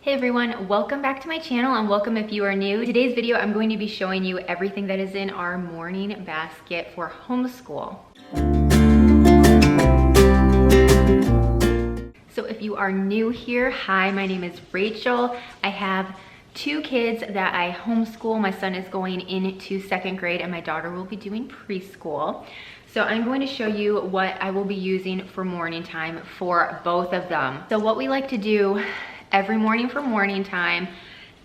Hey everyone, welcome back to my channel and welcome if you are new. Today's video, I'm going to be showing you everything that is in our morning basket for homeschool. So if you are new here, hi, my name is Rachel. I have two kids that I homeschool. My son is going into second grade and my daughter will be doing preschool. So I'm going to show you what I will be using for morning time for both of them. So what we like to do every morning for morning time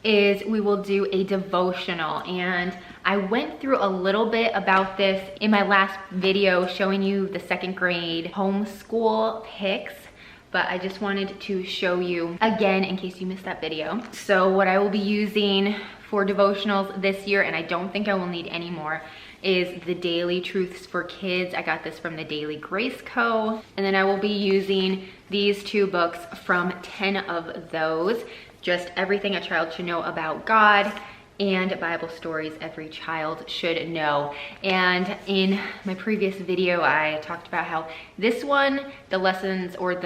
is we will do a devotional, and I went through a little bit about this in my last video showing you the second grade homeschool pics, but I just wanted to show you again in case you missed that video. So what I will be using for devotionals this year, and I don't think I will need any more, is the Daily Truths for Kids. I got this from the Daily Grace Co. And then I will be using these two books from 10 of those. Just everything a child should know about God and Bible stories every child should know. And in my previous video, I talked about how this one, the lessons or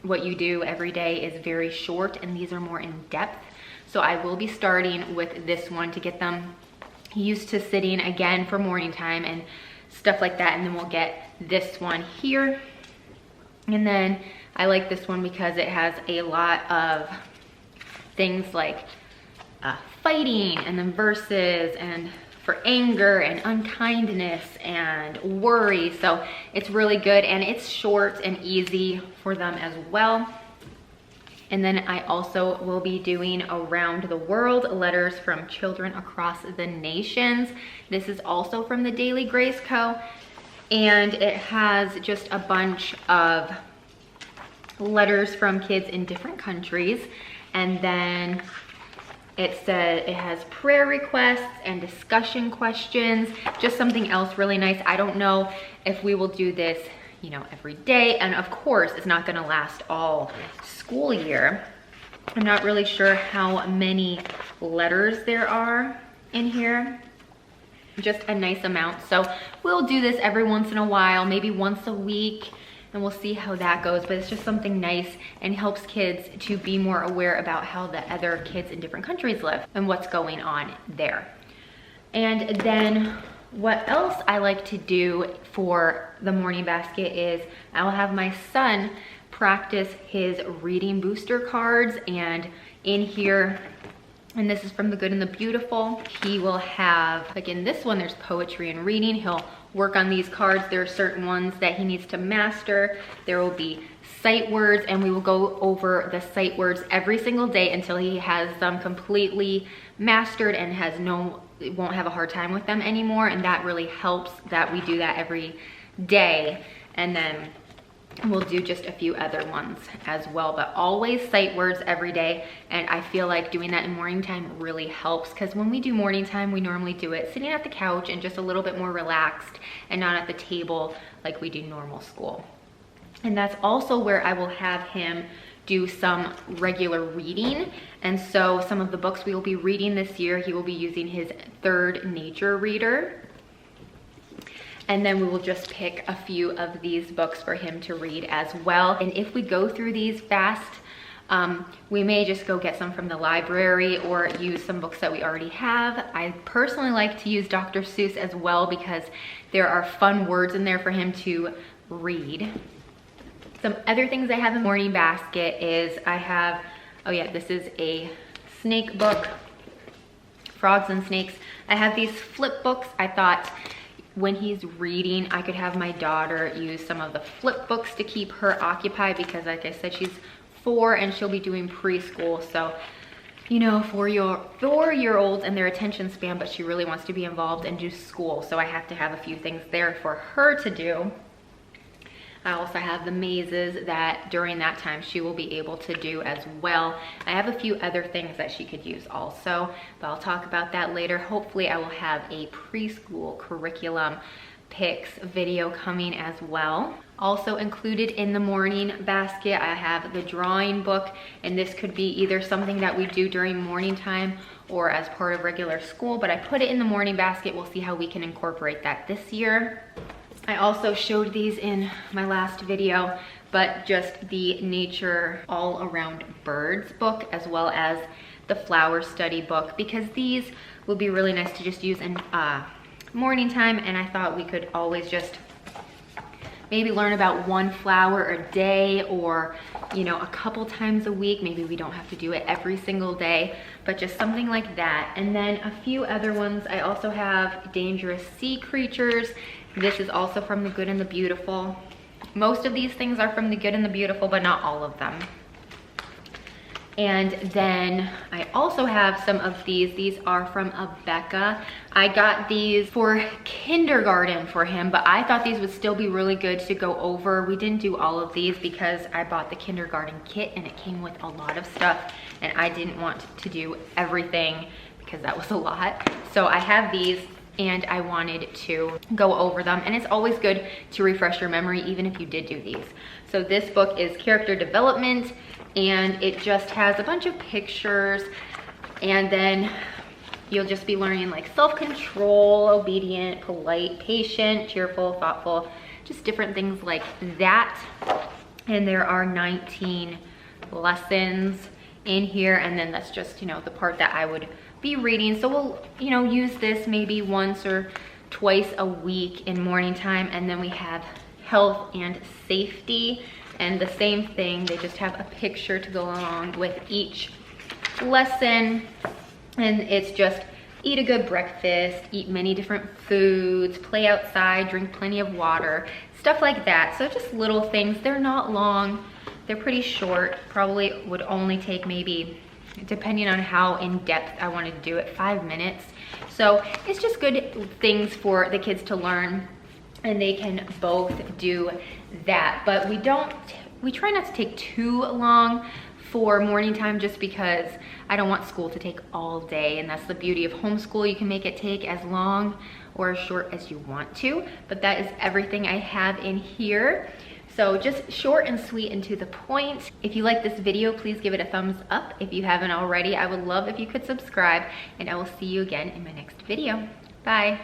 what you do every day is very short, and these are more in depth. So I will be starting with this one to get them used to sitting again for morning time and stuff like that, and then we'll get this one here. And then I like this one because it has a lot of things like fighting, and then verses, and for anger and unkindness and worry. So it's really good, and it's short and easy for them as well. And then I also will be doing Around the World, Letters from Children Across the Nations. This is also from the Daily Grace Co. And it has just a bunch of letters from kids in different countries. And then it said it has prayer requests and discussion questions, just something else really nice. I don't know if we will do this, you know, every day. And of course, it's not gonna last all school year. I'm not really sure how many letters there are in here. Just a nice amount. So we'll do this every once in a while, maybe once a week, and we'll see how that goes. But it's just something nice and helps kids to be more aware about how the other kids in different countries live and what's going on there. And then what else I like to do for the morning basket is I'll have my son practice his reading booster cards, and in here, and this is from The Good and the Beautiful, he will have, like in this one, there's poetry and reading. He'll work on these cards. There are certain ones that he needs to master. There will be sight words, and we will go over the sight words every single day until he has them completely mastered and won't have a hard time with them anymore. And that really helps that we do that every day. And then we'll do just a few other ones as well, but always sight words every day. And I feel like doing that in morning time really helps, because when we do morning time, we normally do it sitting at the couch and just a little bit more relaxed and not at the table like we do normal school. And that's also where I will have him do some regular reading. And so some of the books we will be reading this year, he will be using his third nature reader. And then we will just pick a few of these books for him to read as well. And if we go through these fast, we may just go get some from the library or use some books that we already have. I personally like to use Dr. Seuss as well because there are fun words in there for him to read. Some other things I have in the morning basket is I have, oh yeah, this is a snake book, Frogs and Snakes. I have these flip books. I thought when he's reading, I could have my daughter use some of the flip books to keep her occupied, because like I said, she's 4 and she'll be doing preschool. So, you know, 4-year-olds and their attention span, but she really wants to be involved and do school. So I have to have a few things there for her to do. I also have the mazes that during that time she will be able to do as well. I have a few other things that she could use also, but I'll talk about that later. Hopefully I will have a preschool curriculum pics video coming as well. Also included in the morning basket, I have the drawing book, and this could be either something that we do during morning time or as part of regular school, but I put it in the morning basket. We'll see how we can incorporate that this year. I also showed these in my last video, but just the nature all around birds book, as well as the flower study book, because these would be really nice to just use in morning time. And I thought we could always just maybe learn about one flower a day, or you know, a couple times a week. Maybe we don't have to do it every single day, but just something like that. And then a few other ones. I also have Dangerous Sea Creatures. This is also from The Good and the Beautiful. Most of these things are from The Good and the Beautiful, but not all of them. And then I also have some of these. These are from Becca. I got these for kindergarten for him, but I thought these would still be really good to go over. We didn't do all of these because I bought the kindergarten kit and it came with a lot of stuff, and I didn't want to do everything because that was a lot. So I have these and I wanted to go over them, and it's always good to refresh your memory even if you did do these. So this book is Character Development, and it just has a bunch of pictures, and then you'll just be learning like self-control, obedient, polite, patient, cheerful, thoughtful, just different things like that. And there are 19 lessons in here, and then that's just, you know, the part that I would be reading. So we'll, you know, use this maybe once or twice a week in morning time. And then we have Health and Safety, and the same thing, they just have a picture to go along with each lesson. And it's just eat a good breakfast, eat many different foods, play outside, drink plenty of water, stuff like that. So just little things. They're not long, they're pretty short. Probably would only take maybe, depending on how in depth I wanted to do it, 5 minutes. So it's just good things for the kids to learn, and they can both do that. But we try not to take too long for morning time, just because I don't want school to take all day, and that's the beauty of homeschool. You can make it take as long or as short as you want to, but that is everything I have in here. So just short and sweet and to the point. If you like this video, please give it a thumbs up. If you haven't already, I would love if you could subscribe, and I will see you again in my next video. Bye.